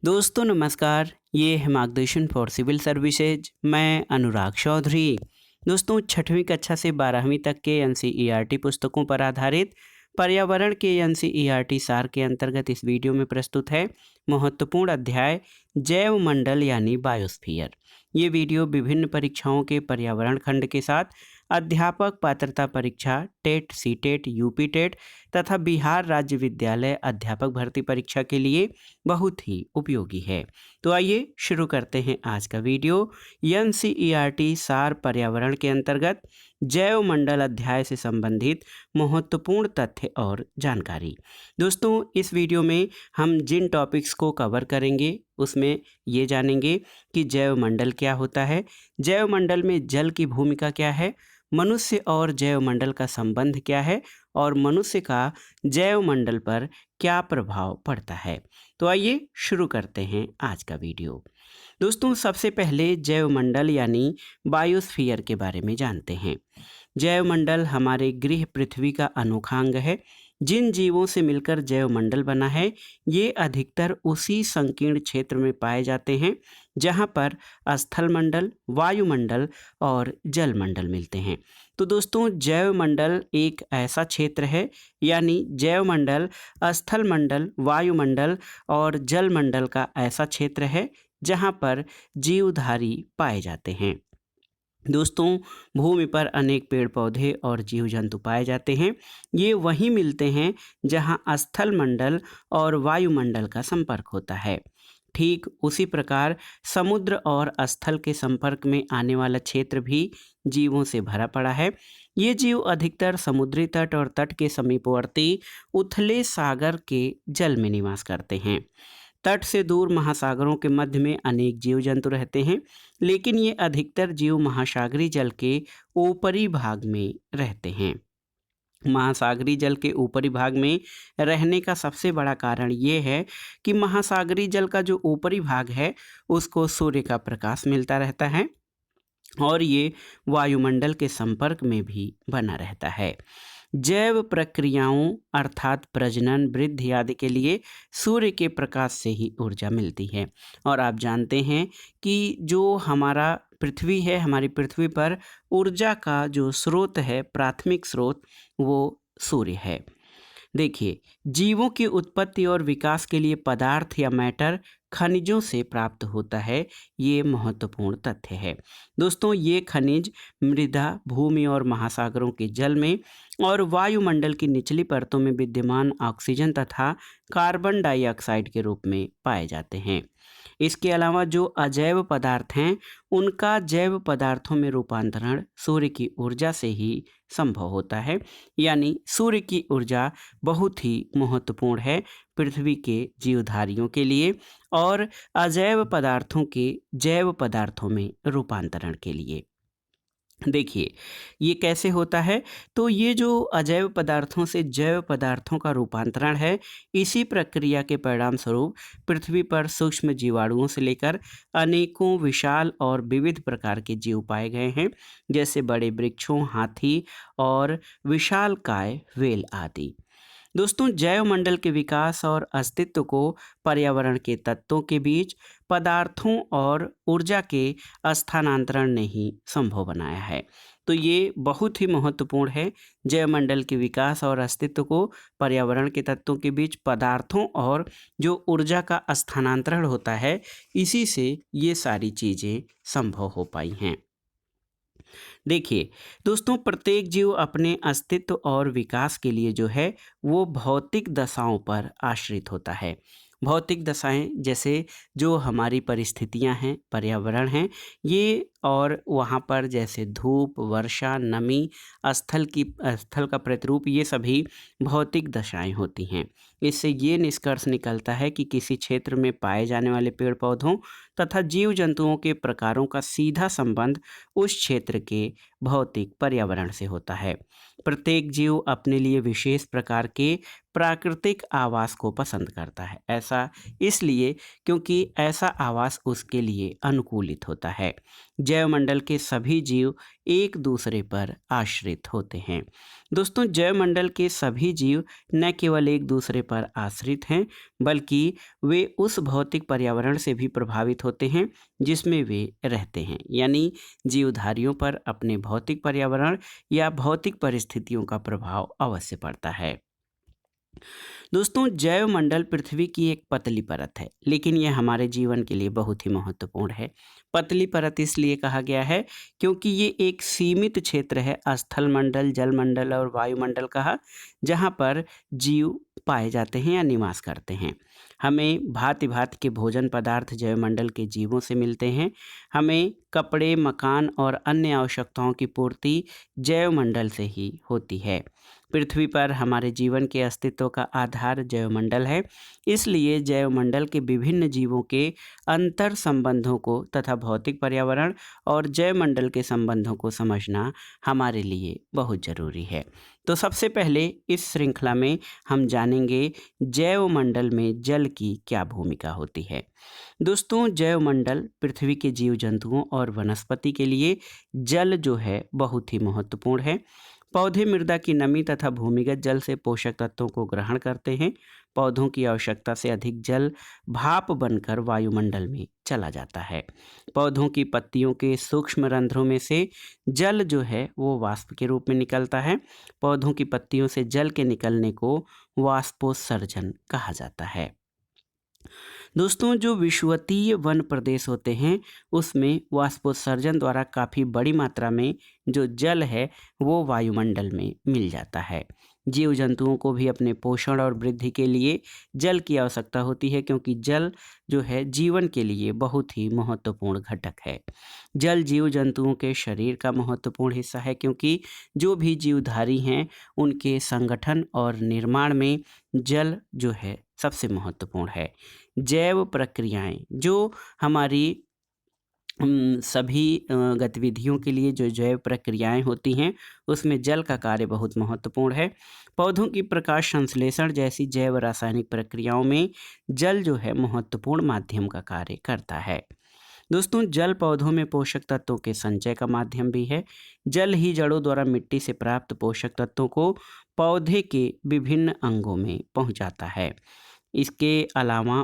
दोस्तों नमस्कार, ये है मार्गदर्शन फॉर सिविल सर्विसेज। मैं अनुराग चौधरी। दोस्तों 6वीं कक्षा से 12वीं तक के एनसीईआरटी पुस्तकों पर आधारित पर्यावरण के एनसीईआरटी सार के अंतर्गत इस वीडियो में प्रस्तुत है महत्वपूर्ण अध्याय जैव मंडल यानी बायोस्फीयर। ये वीडियो विभिन्न परीक्षाओं के पर्यावरण खंड के साथ अध्यापक पात्रता परीक्षा टेट, सीटेट, यूपी टेट तथा बिहार राज्य विद्यालय अध्यापक भर्ती परीक्षा के लिए बहुत ही उपयोगी है। तो आइए शुरू करते हैं आज का वीडियो। एनसीईआरटी सार पर्यावरण के अंतर्गत जैव मंडल अध्याय से संबंधित महत्वपूर्ण तथ्य और जानकारी। दोस्तों इस वीडियो में हम जिन टॉपिक्स को कवर करेंगे उसमें ये जानेंगे कि जैव मंडल क्या होता है, जैव मंडल में जल की भूमिका क्या है, मनुष्य और जैव मंडल का संबंध क्या है और मनुष्य का जैव मंडल पर क्या प्रभाव पड़ता है। तो आइए शुरू करते हैं आज का वीडियो। दोस्तों सबसे पहले जैव मंडल यानी बायोस्फीयर के बारे में जानते हैं। जैव मंडल हमारे गृह पृथ्वी का अनोखा अंग है। जिन जीवों से मिलकर जैव मंडल बना है ये अधिकतर उसी संकीर्ण क्षेत्र में पाए जाते हैं जहाँ पर स्थल मंडल, वायुमंडल और जल मंडल मिलते हैं। तो दोस्तों जैव मंडल एक ऐसा क्षेत्र है यानी जैव मंडल स्थल मंडल, वायुमंडल और जल मंडल का ऐसा क्षेत्र है जहाँ पर जीवधारी पाए जाते हैं। दोस्तों भूमि पर अनेक पेड़ पौधे और जीव जंतु पाए जाते हैं। ये वहीं मिलते हैं जहाँ स्थल मंडल और वायुमंडल का संपर्क होता है। ठीक उसी प्रकार समुद्र और स्थल के संपर्क में आने वाला क्षेत्र भी जीवों से भरा पड़ा है। ये जीव अधिकतर समुद्री तट और तट के समीपवर्ती उथले सागर के जल में निवास करते हैं। तट से दूर महासागरों के मध्य में अनेक जीव जंतु रहते हैं, लेकिन ये अधिकतर जीव महासागरीय जल के ऊपरी भाग में रहते हैं। महासागरीय जल के ऊपरी भाग में रहने का सबसे बड़ा कारण ये है कि महासागरीय जल का जो ऊपरी भाग है उसको सूर्य का प्रकाश मिलता रहता है और ये वायुमंडल के संपर्क में भी बना रहता है। जैव प्रक्रियाओं अर्थात प्रजनन, वृद्धि आदि के लिए सूर्य के प्रकाश से ही ऊर्जा मिलती है। और आप जानते हैं कि जो हमारा पृथ्वी है, हमारी पृथ्वी पर ऊर्जा का जो स्रोत है, प्राथमिक स्रोत, वो सूर्य है। देखिए जीवों की उत्पत्ति और विकास के लिए पदार्थ या मैटर खनिजों से प्राप्त होता है, ये महत्वपूर्ण तथ्य है। दोस्तों ये खनिज मृदा, भूमि और महासागरों के जल में और वायुमंडल की निचली परतों में विद्यमान ऑक्सीजन तथा कार्बन डाइऑक्साइड के रूप में पाए जाते हैं। इसके अलावा जो अजैव पदार्थ हैं उनका जैव पदार्थों में रूपांतरण सूर्य की ऊर्जा से ही संभव होता है। यानी सूर्य की ऊर्जा बहुत ही महत्वपूर्ण है पृथ्वी के जीवधारियों के लिए और अजैव पदार्थों के जैव पदार्थों में रूपांतरण के लिए। देखिए ये कैसे होता है, तो ये जो अजैव पदार्थों से जैव पदार्थों का रूपांतरण है, इसी प्रक्रिया के परिणाम स्वरूप पृथ्वी पर सूक्ष्म जीवाणुओं से लेकर अनेकों विशाल और विविध प्रकार के जीव पाए गए हैं, जैसे बड़े वृक्षों, हाथी और विशालकाय व्हेल आदि। दोस्तों जैव मंडल के विकास और अस्तित्व को पर्यावरण के तत्वों के बीच पदार्थों और ऊर्जा के स्थानांतरण ने ही संभव बनाया है। तो ये बहुत ही महत्वपूर्ण है। जैव मंडल के विकास और अस्तित्व को पर्यावरण के तत्वों के बीच पदार्थों और जो ऊर्जा का स्थानांतरण होता है, इसी से ये सारी चीज़ें संभव हो पाई हैं। देखिए दोस्तों प्रत्येक जीव अपने अस्तित्व और विकास के लिए जो है वो भौतिक दशाओं पर आश्रित होता है। भौतिक दशाएं जैसे जो हमारी परिस्थितियां हैं, पर्यावरण हैं, ये और वहाँ पर जैसे धूप, वर्षा, नमी, स्थल का प्रतिरूप, ये सभी भौतिक दशाएं होती हैं। इससे ये निष्कर्ष निकलता है कि किसी क्षेत्र में पाए जाने वाले पेड़ पौधों तथा जीव जंतुओं के प्रकारों का सीधा संबंध उस क्षेत्र के भौतिक पर्यावरण से होता है। प्रत्येक जीव अपने लिए विशेष प्रकार के प्राकृतिक आवास को पसंद करता है। ऐसा इसलिए क्योंकि ऐसा आवास उसके लिए अनुकूलित होता है। जैवमंडल के सभी जीव एक दूसरे पर आश्रित होते हैं। दोस्तों, जैवमंडल के सभी जीव न केवल एक दूसरे पर आश्रित हैं, बल्कि वे उस भौतिक पर्यावरण से भी प्रभावित होते हैं जिसमें वे रहते हैं। यानी जीवधारियों पर अपने भौतिक पर्यावरण या भौतिक परिस्थितियों का प्रभाव अवश्य पड़ता है। दोस्तों, जैवमंडल पृथ्वी की एक पतली परत है, लेकिन यह हमारे जीवन के लिए बहुत ही महत्वपूर्ण है। पतली परत इसलिए कहा गया है क्योंकि ये एक सीमित क्षेत्र है, स्थल मंडल, जलमंडल और वायुमंडल कहा, जहाँ पर जीव पाए जाते हैं या निवास करते हैं। हमें भांति भांति के भोजन पदार्थ जैवमंडल के जीवों से मिलते हैं। हमें कपड़े, मकान और अन्य आवश्यकताओं की पूर्ति जैवमंडल से ही होती है। पृथ्वी पर हमारे जीवन के अस्तित्व का आधार जैवमंडल है। इसलिए जैवमंडल के विभिन्न जीवों के अंतर संबंधों को तथा भौतिक पर्यावरण और जैवमंडल के संबंधों को समझना हमारे लिए बहुत जरूरी है। तो सबसे पहले इस श्रृंखला में हम जानेंगे जैवमंडल में जल की क्या भूमिका होती है। दोस्तों, जैवमंडल पृथ्वी के जीव जंतुओं और वनस्पति के लिए जल जो है बहुत ही महत्वपूर्ण है। पौधे मृदा की नमी तथा भूमिगत जल से पोषक तत्वों को ग्रहण करते हैं। पौधों की आवश्यकता से अधिक जल भाप बनकर वायुमंडल में चला जाता है। पौधों की पत्तियों के सूक्ष्म रंध्रों में से जल जो है वो वाष्प के रूप में निकलता है। पौधों की पत्तियों से जल के निकलने को वाष्पोत्सर्जन कहा जाता है। दोस्तों, जो विषुवतीय वन प्रदेश होते हैं उसमें वाष्पोत्सर्जन द्वारा काफ़ी बड़ी मात्रा में जो जल है वो वायुमंडल में मिल जाता है। जीव जंतुओं को भी अपने पोषण और वृद्धि के लिए जल की आवश्यकता होती है, क्योंकि जल जो है जीवन के लिए बहुत ही महत्वपूर्ण घटक है। जल जीव जंतुओं के शरीर का महत्वपूर्ण हिस्सा है, क्योंकि जो भी जीवधारी हैं उनके संगठन और निर्माण में जल जो है सबसे महत्वपूर्ण है। जैव प्रक्रियाएं जो हमारी सभी गतिविधियों के लिए जो जैव प्रक्रियाएं होती हैं उसमें जल का कार्य बहुत महत्वपूर्ण है। पौधों की प्रकाश संश्लेषण जैसी जैव रासायनिक प्रक्रियाओं में जल जो है महत्वपूर्ण माध्यम का कार्य करता है। दोस्तों, जल पौधों में पोषक तत्वों के संचय का माध्यम भी है। जल ही जड़ों द्वारा मिट्टी से प्राप्त पोषक तत्वों को पौधे के विभिन्न अंगों में पहुंचाता है। इसके अलावा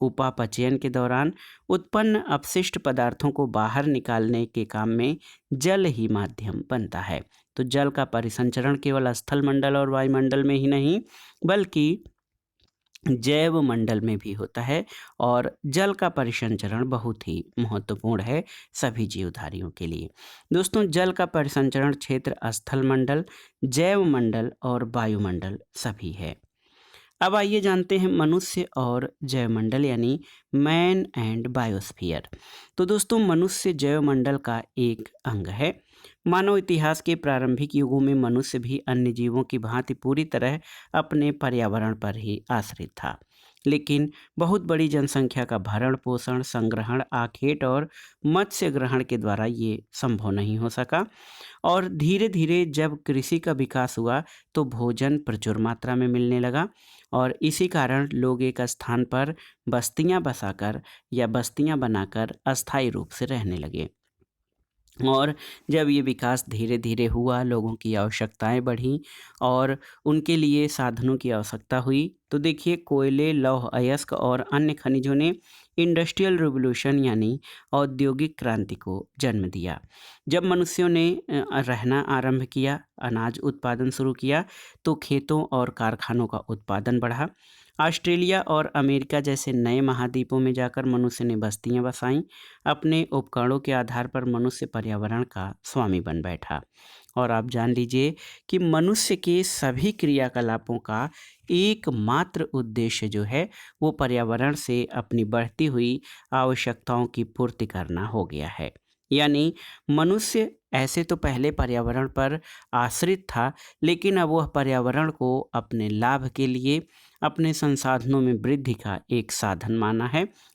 उपापचयन के दौरान उत्पन्न अपशिष्ट पदार्थों को बाहर निकालने के काम में जल ही माध्यम बनता है। तो जल का परिसंचरण केवल स्थल मंडल और वायुमंडल में ही नहीं बल्कि जैव मंडल में भी होता है, और जल का परिसंचरण बहुत ही महत्वपूर्ण है सभी जीवधारियों के लिए। दोस्तों, जल का परिसंचरण क्षेत्र स्थल मंडल, जैव मंडल और वायुमंडल सभी है। अब आइए जानते हैं मनुष्य और जैवमंडल यानी मैन एंड बायोस्फीयर। तो दोस्तों, मनुष्य जैवमंडल का एक अंग है। मानव इतिहास के प्रारंभिक युगों में मनुष्य भी अन्य जीवों की भांति पूरी तरह अपने पर्यावरण पर ही आश्रित था, लेकिन बहुत बड़ी जनसंख्या का भरण पोषण, संग्रहण, आखेट और मत्स्य ग्रहण के द्वारा ये संभव नहीं हो सका। और धीरे धीरे जब कृषि का विकास हुआ तो भोजन प्रचुर मात्रा में मिलने लगा, और इसी कारण लोग एक स्थान पर बस्तियां बसाकर या बस्तियां बनाकर अस्थायी रूप से रहने लगे। और जब ये विकास धीरे धीरे हुआ, लोगों की आवश्यकताएं बढ़ी और उनके लिए साधनों की आवश्यकता हुई, तो देखिए कोयले, लौह अयस्क और अन्य खनिजों ने इंडस्ट्रियल रिवोल्यूशन यानी औद्योगिक क्रांति को जन्म दिया। जब मनुष्यों ने रहना आरंभ किया, अनाज उत्पादन शुरू किया, तो खेतों और कारखानों का उत्पादन बढ़ा। ऑस्ट्रेलिया और अमेरिका जैसे नए महाद्वीपों में जाकर मनुष्य ने बस्तियां बसाईं। अपने उपकरणों के आधार पर मनुष्य पर्यावरण का स्वामी बन बैठा। और आप जान लीजिए कि मनुष्य के सभी क्रियाकलापों का एकमात्र उद्देश्य जो है वो पर्यावरण से अपनी बढ़ती हुई आवश्यकताओं की पूर्ति करना हो गया है। यानी मनुष्य ऐसे तो पहले पर्यावरण पर आश्रित था, लेकिन अब वह पर्यावरण को अपने लाभ के लिए, अपने संसाधनों में वृद्धि का एक साधन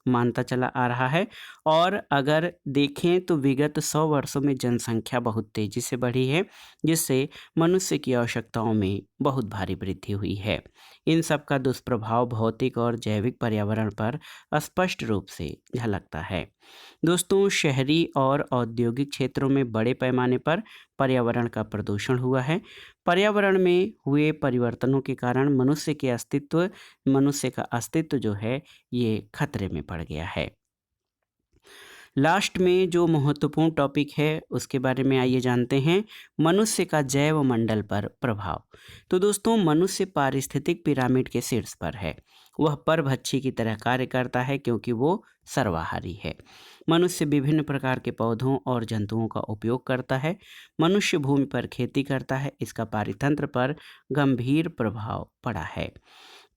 मानता चला आ रहा है। और अगर देखें तो विगत 100 वर्षों में जनसंख्या बहुत तेजी से बढ़ी है, जिससे मनुष्य की आवश्यकताओं में बहुत भारी वृद्धि हुई है। इन सब का दुष्प्रभाव भौतिक और जैविक पर्यावरण पर स्पष्ट रूप से झलकता है। दोस्तों, शहरी और औद्योगिक क्षेत्रों में बड़े पैमाने पर पर्यावरण का प्रदूषण हुआ है। पर्यावरण में हुए परिवर्तनों के कारण मनुष्य का अस्तित्व जो है ये खतरे में पड़ गया है। लास्ट में जो महत्वपूर्ण टॉपिक है उसके बारे में आइए जानते हैं, मनुष्य का जैव मंडल पर प्रभाव। तो दोस्तों, मनुष्य पारिस्थितिक पिरामिड के शीर्ष पर है। वह परभक्षी की तरह कार्य करता है क्योंकि वो सर्वाहारी है। मनुष्य विभिन्न प्रकार के पौधों और जंतुओं का उपयोग करता है। मनुष्य भूमि पर खेती करता है, इसका पारितंत्र पर गंभीर प्रभाव पड़ा है।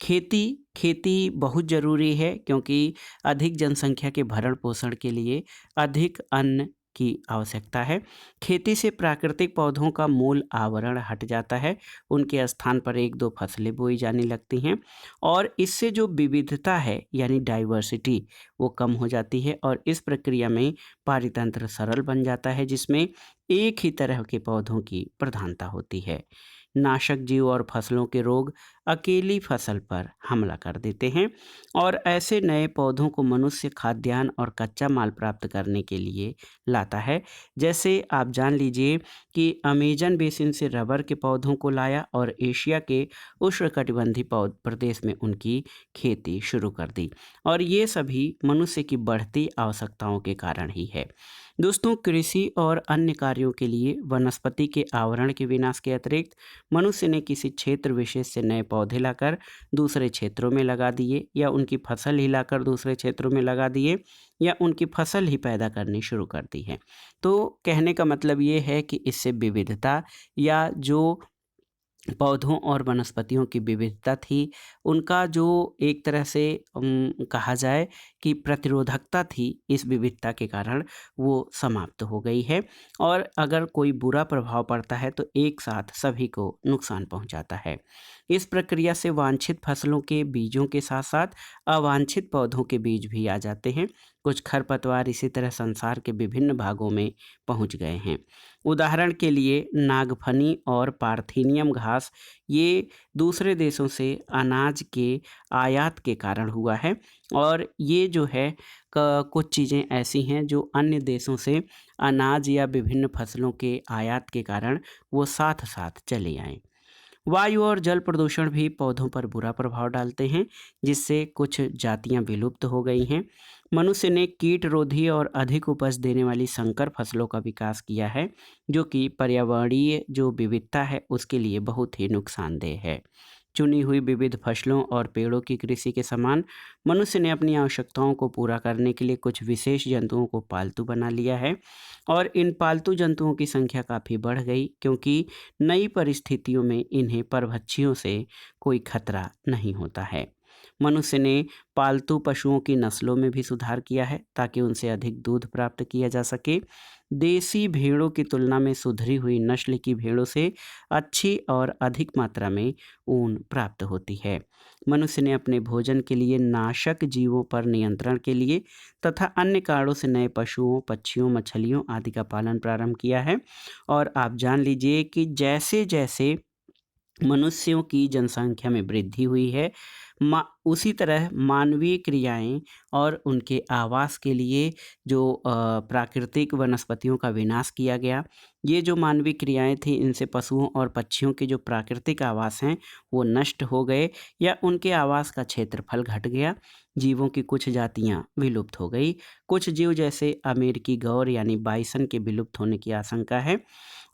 खेती खेती बहुत ज़रूरी है क्योंकि अधिक जनसंख्या के भरण पोषण के लिए अधिक अन्न की आवश्यकता है। खेती से प्राकृतिक पौधों का मूल आवरण हट जाता है, उनके स्थान पर एक दो फसलें बोई जाने लगती हैं और इससे जो विविधता है यानी डाइवर्सिटी वो कम हो जाती है और इस प्रक्रिया में पारितंत्र सरल बन जाता है जिसमें एक ही तरह के पौधों की प्रधानता होती है। नाशक जीव और फसलों के रोग अकेली फसल पर हमला कर देते हैं और ऐसे नए पौधों को मनुष्य खाद्यान्न और कच्चा माल प्राप्त करने के लिए लाता है। जैसे आप जान लीजिए कि अमेजन बेसिन से रबर के पौधों को लाया और एशिया के उष्णकटिबंधीय पौध प्रदेश में उनकी खेती शुरू कर दी और ये सभी मनुष्य की बढ़ती आवश्यकताओं के कारण ही है। दोस्तों, कृषि और अन्य कार्यों के लिए वनस्पति के आवरण के विनाश के अतिरिक्त मनुष्य ने किसी क्षेत्र विशेष से नए पौधे लाकर दूसरे क्षेत्रों में लगा दिए या उनकी फसल ही लाकर दूसरे क्षेत्रों में लगा दिए या उनकी फसल ही पैदा करनी शुरू कर दी है। तो कहने का मतलब ये है कि इससे विविधता या जो पौधों और वनस्पतियों की विविधता थी, उनका जो एक तरह से कहा जाए कि प्रतिरोधकता थी, इस विविधता के कारण वो समाप्त हो गई है और अगर कोई बुरा प्रभाव पड़ता है तो एक साथ सभी को नुकसान पहुंचाता है। इस प्रक्रिया से वांछित फसलों के बीजों के साथ साथ अवांछित पौधों के बीज भी आ जाते हैं। कुछ खरपतवार इसी तरह संसार के विभिन्न भागों में पहुंच गए हैं। उदाहरण के लिए नागफनी और पार्थेनियम घास ये दूसरे देशों से अनाज के आयात के कारण हुआ है और ये जो है कुछ चीज़ें ऐसी हैं जो अन्य देशों से अनाज या विभिन्न फसलों के आयात के कारण वो साथ साथ चले आए। वायु और जल प्रदूषण भी पौधों पर बुरा प्रभाव डालते हैं जिससे कुछ जातियां विलुप्त हो गई हैं। मनुष्य ने कीट रोधी और अधिक उपज देने वाली संकर फसलों का विकास किया है जो कि पर्यावरणीय जो विविधता है उसके लिए बहुत ही नुकसानदेह है। चुनी हुई विविध फसलों और पेड़ों की कृषि के समान मनुष्य ने अपनी आवश्यकताओं को पूरा करने के लिए कुछ विशेष जंतुओं को पालतू बना लिया है और इन पालतू जंतुओं की संख्या काफ़ी बढ़ गई क्योंकि नई परिस्थितियों में इन्हें परभक्षियों से कोई खतरा नहीं होता है। मनुष्य ने पालतू पशुओं की नस्लों में भी सुधार किया है ताकि उनसे अधिक दूध प्राप्त किया जा सके। देसी भेड़ों की तुलना में सुधरी हुई नस्ल की भेड़ों से अच्छी और अधिक मात्रा में ऊन प्राप्त होती है। मनुष्य ने अपने भोजन के लिए नाशक जीवों पर नियंत्रण के लिए तथा अन्य कारणों से नए पशुओं, पक्षियों, मछलियों आदि का पालन प्रारंभ किया है और आप जान लीजिए कि जैसे जैसे मनुष्यों की जनसंख्या में वृद्धि हुई है उसी तरह मानवीय क्रियाएं और उनके आवास के लिए जो प्राकृतिक वनस्पतियों का विनाश किया गया, ये जो मानवीय क्रियाएं थी इनसे पशुओं और पक्षियों के जो प्राकृतिक आवास हैं वो नष्ट हो गए या उनके आवास का क्षेत्रफल घट गया। जीवों की कुछ जातियां विलुप्त हो गई। कुछ जीव जैसे अमेरिकी गौर यानी बाइसन के विलुप्त होने की आशंका है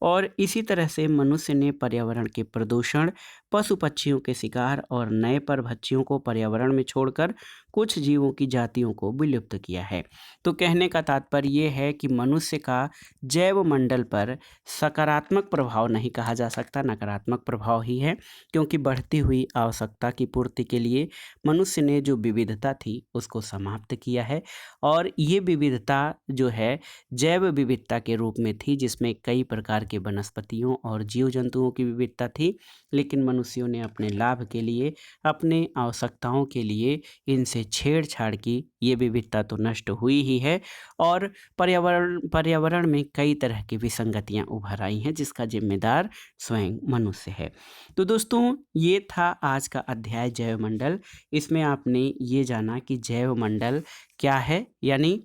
और इसी तरह से मनुष्य ने पर्यावरण के प्रदूषण, पशु पक्षियों के शिकार और नए परभक्षियों को पर्यावरण में छोड़कर कुछ जीवों की जातियों को विलुप्त किया है। तो कहने का तात्पर्य ये है कि मनुष्य का जैव मंडल पर सकारात्मक प्रभाव नहीं कहा जा सकता, नकारात्मक प्रभाव ही है क्योंकि बढ़ती हुई आवश्यकता की पूर्ति के लिए मनुष्य ने जो विविधता थी उसको समाप्त किया है और ये विविधता जो है जैव विविधता के रूप में थी जिसमें कई प्रकार के वनस्पतियों और जीव जंतुओं की विविधता थी, लेकिन मनुष्यों ने अपने लाभ के लिए, अपने आवश्यकताओं के लिए इनसे छेड़छाड़ की, ये विविधता तो नष्ट हुई ही है और पर्यावरण में कई तरह की विसंगतियां उभर आई हैं, जिसका जिम्मेदार स्वयं मनुष्य है। तो दोस्तों, ये था आज का अध्याय जैवमंडल। इसमें आपने ये जाना कि जैवमंडल क्या है, यानी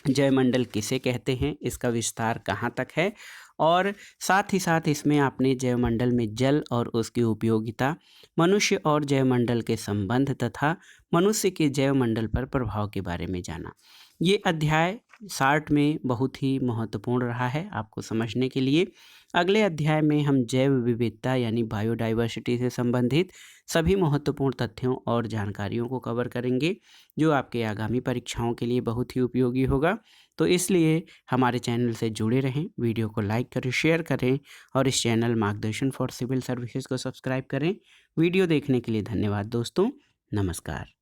जैवमंडल किसे कहते हैं, इसका विस्तार कहाँ तक है, और साथ ही साथ इसमें आपने जैवमंडल में जल और उसकी उपयोगिता, मनुष्य और जैवमंडल के संबंध तथा मनुष्य के जैवमंडल पर प्रभाव के बारे में जाना। ये अध्याय शार्ट में बहुत ही महत्वपूर्ण रहा है आपको समझने के लिए। अगले अध्याय में हम जैव विविधता यानी बायोडाइवर्सिटी से संबंधित सभी महत्वपूर्ण तथ्यों और जानकारियों को कवर करेंगे, जो आपके आगामी परीक्षाओं के लिए बहुत ही उपयोगी होगा। तो इसलिए हमारे चैनल से जुड़े रहें, वीडियो को लाइक करें, शेयर करें और इस चैनल मार्गदर्शन फॉर सिविल सर्विसेज को सब्सक्राइब करें। वीडियो देखने के लिए धन्यवाद दोस्तों। नमस्कार।